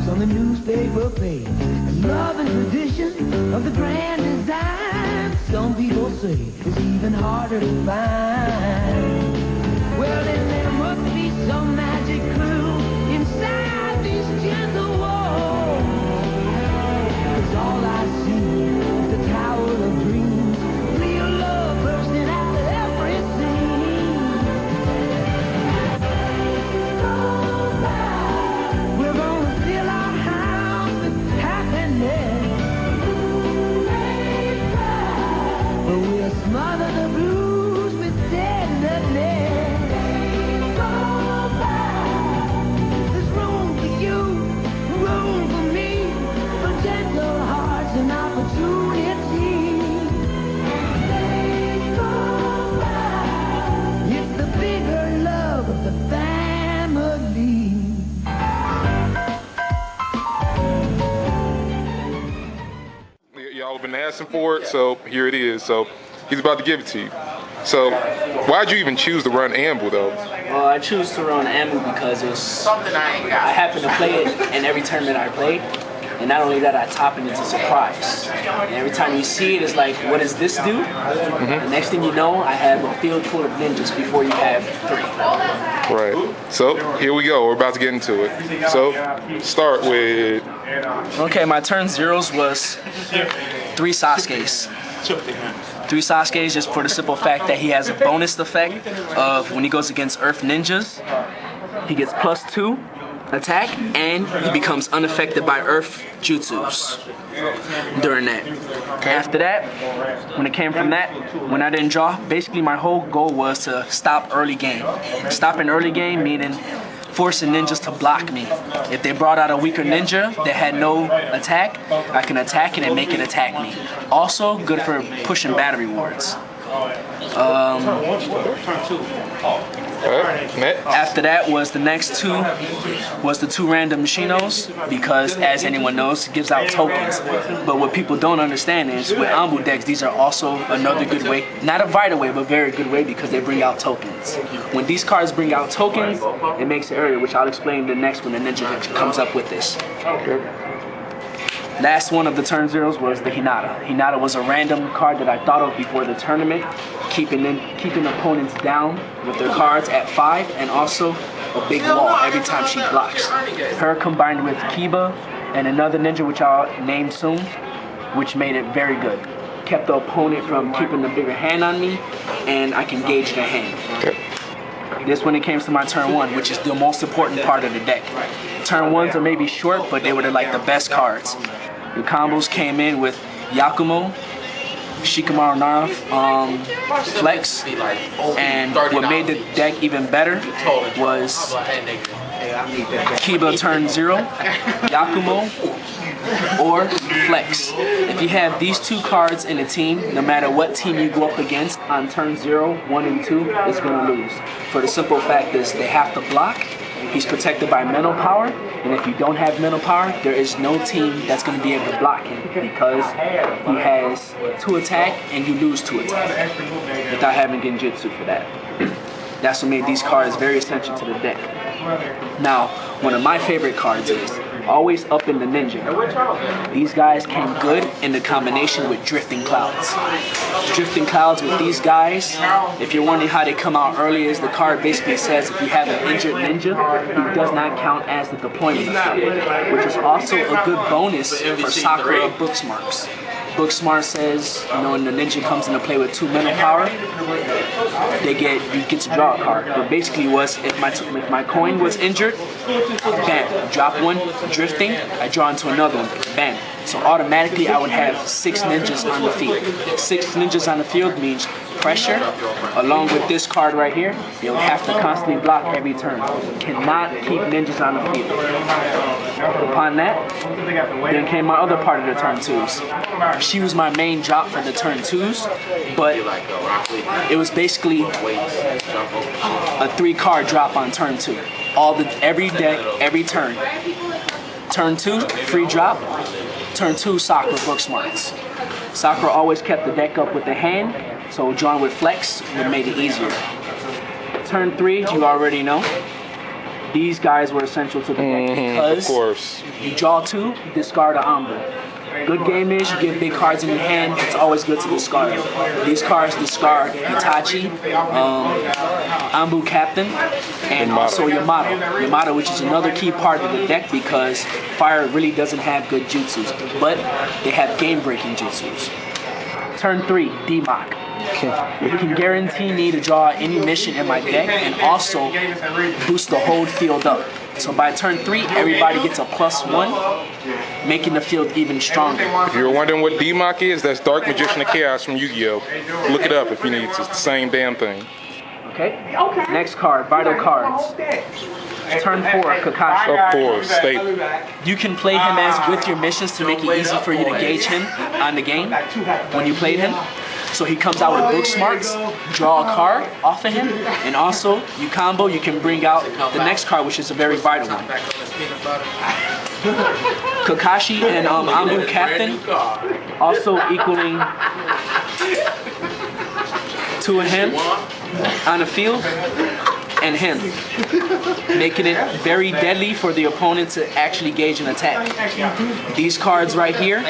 on the newspaper page. Love and tradition of the grand design, some people say it's even harder to find. Well, then there must be some magic clue inside these gentle walls. 'Cause all I see is the tower of dreams, real love bursting out of every seam. We're gonna fill our house with happiness, but we'll smother the blues with tenderness. There's room for you, room for me, for gentle hearts and opportunity. It's the bigger love of the family. Y'all have been asking for it, so here it is. So he's about to give it to you. So why'd you even choose to run anbu though? Well, I choose to run anbu because it was something I happened to play it in every tournament I played. And not only that, I top it into surprise. And every time you see it, it's like, what does this do? The next thing you know, I have a field full of ninjas before you have 3. Right. So here we go. We're about to get into it. So start with. Okay, my turn zeros was 3 Sasuke's. 3 Sasuke's just for the simple fact that he has a bonus effect of when he goes against Earth Ninjas, he gets +2 attack and he becomes unaffected by Earth Jutsus during that. Okay. After that, when it came from that, when I didn't draw, basically my whole goal was to stop early game. Stopping early game meaning forcing ninjas to block me. If they brought out a weaker ninja that had no attack, I can attack it and make it attack me. Also, good for pushing battery wards. After that was the next 2 was the 2 random Machinos, because as anyone knows, it gives out tokens. But what people don't understand is with anbu decks, these are also another good way, not a vital way, but very good way, because they bring out tokens. When these cards bring out tokens, it makes an area, which I'll explain the next when the ninja deck comes up with this. Last one of the turn zeros was the Hinata. Hinata was a random card that I thought of before the tournament, keeping opponents down with their cards at 5, and also a big wall every time she blocks. Her combined with Kiba and another ninja which I'll name soon, which made it very good. Kept the opponent from keeping the bigger hand on me, and I can gauge their hand. This when it came to my turn 1, which is the most important part of the deck. Turn 1s are maybe short, but they were like the best cards. The combos came in with Yakumo, Shikamaru Nara, Flex, and what made the deck even better was Kiba turn 0, Yakumo, or Flex. If you have these 2 cards in a team, no matter what team you go up against on turn 0, 1, and 2, it's going to lose. For the simple fact is they have to block. He's protected by mental power, and if you don't have mental power, there is no team that's going to be able to block him, because he has 2 attack and you lose 2 attack without having genjutsu for that. That's what made these cards very essential to the deck. Now, one of my favorite cards is always up in the ninja. These guys came good in the combination with drifting clouds. Drifting clouds with these guys, if you're wondering how they come out early, is the card basically says if you have an injured ninja, he does not count as the deployment effect, which is also a good bonus for Sakura Booksmarks. Booksmart says, you know, when the ninja comes into play with 2 mental power, you get to draw a card. But basically was, if my coin was injured, bam, drop 1, drifting, I draw into another one, bam. So automatically I would have 6 ninjas on the field. 6 ninjas on the field means pressure, along with this card right here, you'll have to constantly block every turn. Cannot keep ninjas on the field. Upon that, then came my other part of the turn 2s. She was my main drop for the turn 2s, but it was basically a 3-card drop on turn 2. Every deck, every turn. Turn 2, free drop. Turn 2, Sakura Booksmarts. Sakura always kept the deck up with the hand, so drawing with Flex would make it easier. Turn 3, you already know. These guys were essential to the deck because of course. you draw 2, discard an anbu. Good game is you get big cards in your hand. It's always good to discard them. These cards discard Itachi, Anbu Captain, and also Yamato. Yamato, which is another key part of the deck because Fire really doesn't have good jutsus, but they have game-breaking jutsus. Turn 3, D-Mock. You can guarantee me to draw any mission in my deck and also boost the whole field up. So by turn 3, everybody gets a +1, making the field even stronger. If you're wondering what D-Mock is, that's Dark Magician of Chaos from Yu-Gi-Oh! Look it up if you need to. It's the same damn thing. Okay. Next card, Vital Cards. Turn 4, Kakashi. Of course, staple. You can play him as with your missions to make it easy for you to gauge him on the game when you played him. So he comes out with book smarts, draw a card off of him, and also you combo, you can bring out the next card, which is a very vital one. Kakashi and Anbu Captain, also equaling 2 of him on the field, and him, making it very deadly for the opponent to actually gauge an attack. These cards right here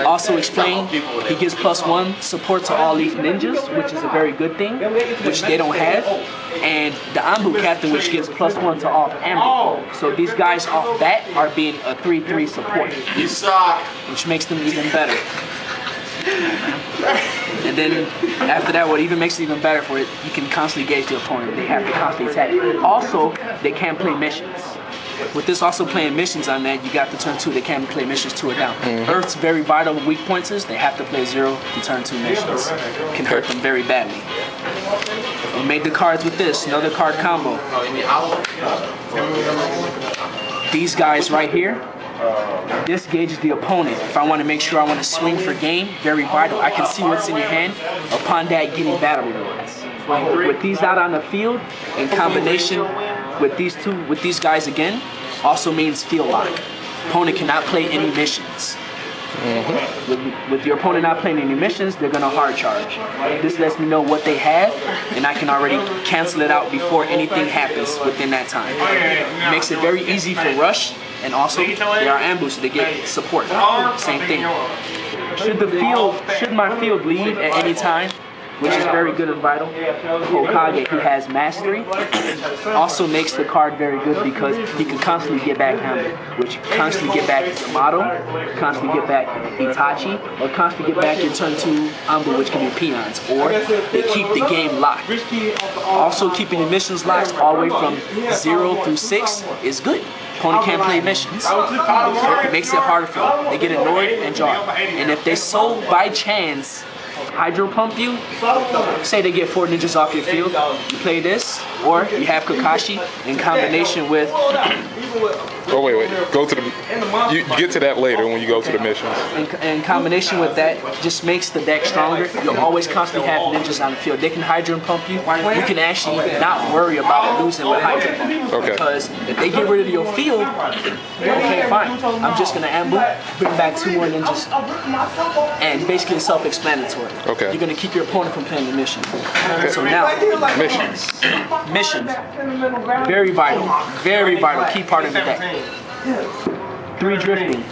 also explain he gives +1 support to all Leaf Ninjas, which is a very good thing, which they don't have, and the Anbu Captain, which gives +1 to all Ambu. So these guys off bat are being a 3/3 support, which makes them even better. And then after that, what even makes it even better for it, you can constantly gauge the opponent. They have to constantly attack. Also, they can play missions. With this also playing missions on that, you got the turn 2, they can play missions 2 or down. Earth's very vital weak points is they have to play 0 to turn 2 missions. Can hurt them very badly. We made the cards with this, another card combo. These guys right here, this gauges the opponent. If I want to make sure I want to swing for game, very vital. I can see what's in your hand. Upon that, getting battle rewards. With these out on the field, in combination with these guys again, also means field lock. Opponent cannot play any missions. With your opponent not playing any missions, they're gonna hard charge. This lets me know what they have, and I can already cancel it out before anything happens within that time. It makes it very easy for rush, and also there are ambushes that get support. Same thing. Should my field leave at any time, which is very good and vital. Hokage, he has mastery, also makes the card very good because he can constantly get back Hammer, which constantly get back Yamato, constantly get back Itachi, or constantly get back your turn 2 Anbu, which can be peons, or they keep the game locked. Also keeping the missions locked all the way from 0 through 6 is good. Opponent can't play missions. It makes it harder for them. They get annoyed and draw. And if they so by chance Hydro Pump you, say they get 4 ninjas off your field, you play this, or you have Kakashi in combination with... Oh wait, go to the... You get to that later when you go to the missions. In combination with that, just makes the deck stronger. You'll always constantly have ninjas on the field. They can Hydro Pump you. You can actually not worry about losing with Hydro Pump. Okay. Because if they get rid of your field, okay, fine. I'm just going to Anbu, bring back 2 more ninjas. And basically it's self-explanatory. Okay. You're going to keep your opponent from playing the mission. So now, Missions. missions. Very vital, key part of the deck. 3 drifting.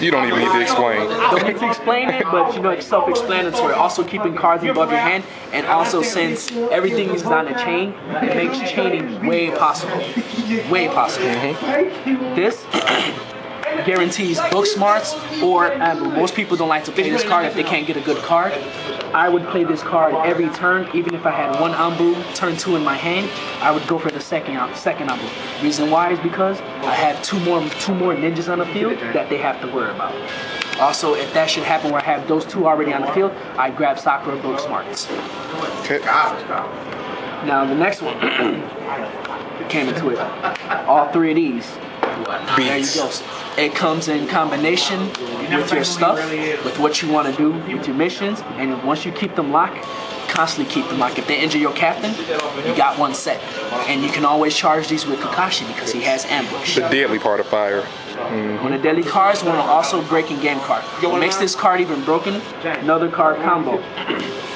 You don't even need to explain. Don't need to explain it, but you know it's self-explanatory. Also keeping cards above your hand, and also since everything is on a chain, it makes chaining way possible. Way possible. This guarantees book smarts or Anbu. Most people don't like to play this card if they can't get a good card. I would play this card every turn, even if I had 1 Anbu, turn 2 in my hand, I would go for the second Anbu. Reason why is because I have two more ninjas on the field that they have to worry about. Also, if that should happen where I have those 2 already on the field, I grab Sakura book smarts. Okay. Now the next one came into it. All 3 of these. There you go. It comes in combination with your stuff, with what you want to do with your missions, and once you keep them locked, constantly keep them locked. If they injure your captain, you got 1 set. And you can always charge these with Kakashi because he has ambush. The deadly part of fire. One of the deadly cards, one of also breaking game card. What makes this card even broken, another card combo,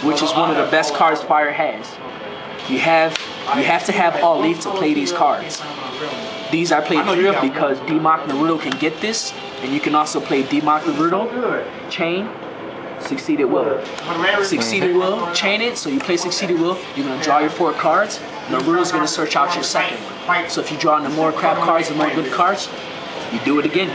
which is one of the best cards Fire has. You have to have all Leaf to play these cards. These I played 3 of because D-Mach Naruto can get this, and you can also play D-Mach Naruto, chain, Succeeded Will. Succeeded Will, chain it, so you play Succeeded Will, you're going to draw your 4 cards, Naruto's going to search out your second one. So if you draw no more crap cards and more good cards, you do it again,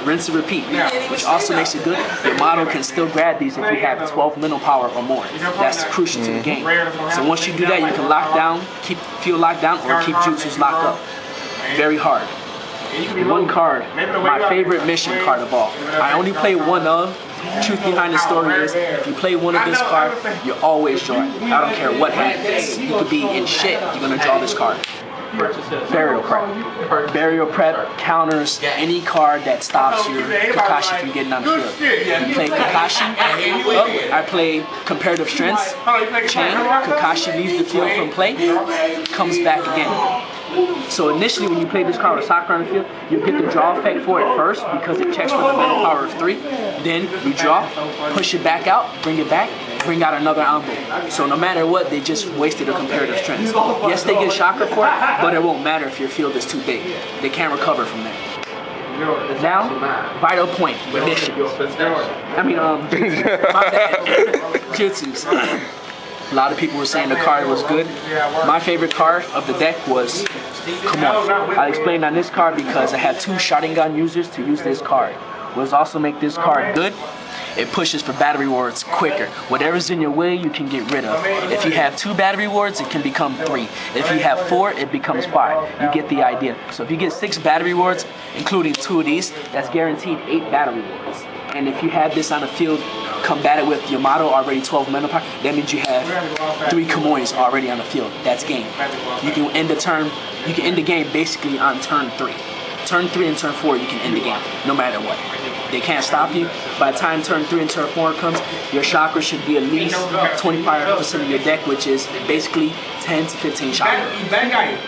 rinse and repeat, which also makes it good. Your model can still grab these if you have 12 mental power or more. That's crucial to the game. So once you do that, you can lock down, feel locked down, or keep jutsus locked up. Very hard. One card, my favorite mission card of all. I only play one of. Truth behind the story is, if you play one of this card, you're always drawing. I don't care what happens. You could be in shit, you're gonna draw this card. Burial Prep. Burial Prep counters any card that stops your Kakashi from getting on the field. You play Kakashi, I play Comparative Strengths, chain, Kakashi leaves the field from play, comes back again. So initially when you play this card with Sakura on the field, you get the draw effect for it first because it checks for the mental power of 3. Then you draw, push it back out, bring it back, bring out another anbu. So no matter what, they just wasted a comparative strength. Yes, they get chakra for it, but it won't matter if your field is too big. They can't recover from that. Now, vital point, missions. Jutsus. A lot of people were saying the card was good. My favorite card of the deck was Kamui. I explained on this card because I had 2 Sharingan users to use this card. What also make this card good, it pushes for battery wards quicker. Whatever's in your way, you can get rid of. If you have 2 battery wards, it can become 3. If you have 4, it becomes 5. You get the idea. So if you get 6 battery wards, including 2 of these, that's guaranteed 8 battery wards. And if you have this on the field, combat it with Yamato already 12 mental power, that means you have 3 Kamuis already on the field. That's game. You can end the turn, you can end the game basically on turn 3. Turn 3 and turn 4, you can end the game, no matter what. They can't stop you. By the time turn 3 and turn 4 comes, your chakra should be at least 25% of your deck, which is basically 10 to 15 chakra.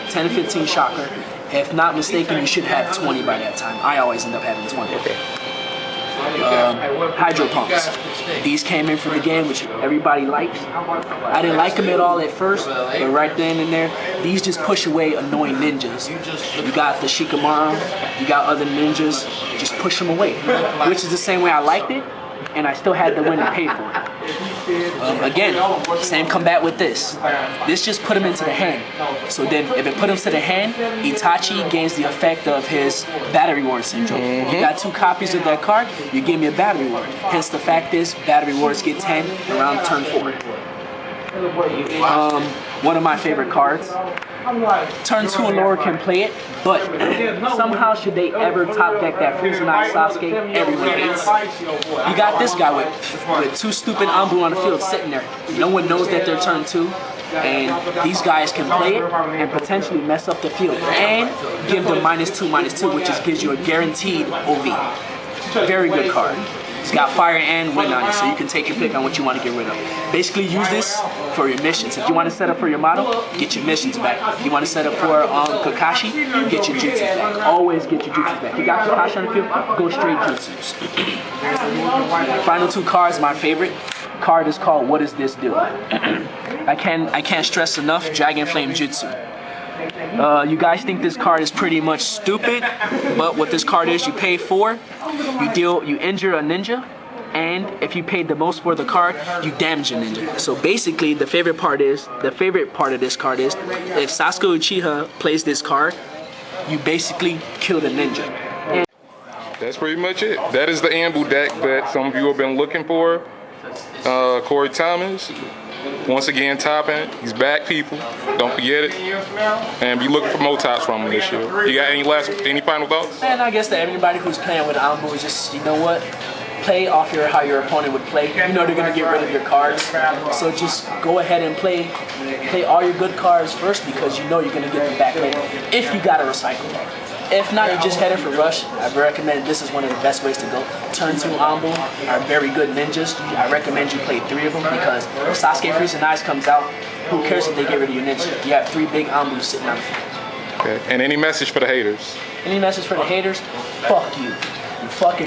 10 to 15 chakra. If not mistaken, you should have 20 by that time. I always end up having 20. Hydro Pumps. These came in for the game, which everybody likes. I didn't like them at all at first, but right then and there, these just push away annoying ninjas. You got the Shikamaru, you got other ninjas, just push them away. Which is the same way I liked it, and I still had the win to pay for it. Again, same combat with this. This just put him into the hand. So then, if it put him to the hand, Itachi gains the effect of his battery ward syndrome. You got 2 copies of that card, you give me a battery ward. Hence the fact is, battery wards get 10 around turn 4. One of my favorite cards. Turn 2 and lower can play it, but somehow should they ever top deck that Fuzunai Sasuke, everyone hates. You got this guy with 2 stupid anbu on the field sitting there. No one knows that they're turn 2, and these guys can play it and potentially mess up the field and give them -2/-2, which just gives you a guaranteed OV. Very good card. It's got fire and wind on it, so you can take your pick on what you want to get rid of. Basically, use this for your missions. If you want to set up for your model, get your missions back. If you want to set up for Kakashi, get your jutsus back. Always get your jutsus back. You got Kakashi on the field, go straight jutsus. Final 2 cards, my favorite card is called What Does This Do? I can't stress enough, Dragon Flame Jutsu. You guys think this card is pretty much stupid, but what this card is, you pay 4, you injure a ninja, and if you paid the most for the card, you damage a ninja. So basically, the favorite part of this card is, if Sasuke Uchiha plays this card, you basically kill the ninja. That's pretty much it. That is the anbu deck that some of you have been looking for. Corey Thomas, once again topping. He's back, people. Don't forget it. And be looking for more tops from him this year. You got any final thoughts? And I guess that everybody who's playing with anbu is just, you know what? Play off how your opponent would play. You know they're gonna get rid of your cards. So just go ahead and play all your good cards first, because you know you're gonna get them back later. If you gotta recycle them. If not, you're just headed for rush. I recommend this is one of the best ways to go. Turn 2 anbu are very good ninjas. I recommend you play 3 of them, because if Sasuke Freezing Eyes comes out, who cares if they get rid of your ninja? You have 3 big anbu sitting on the field. Okay. And any message for the haters? Any message for the haters? Fuck you. You fucking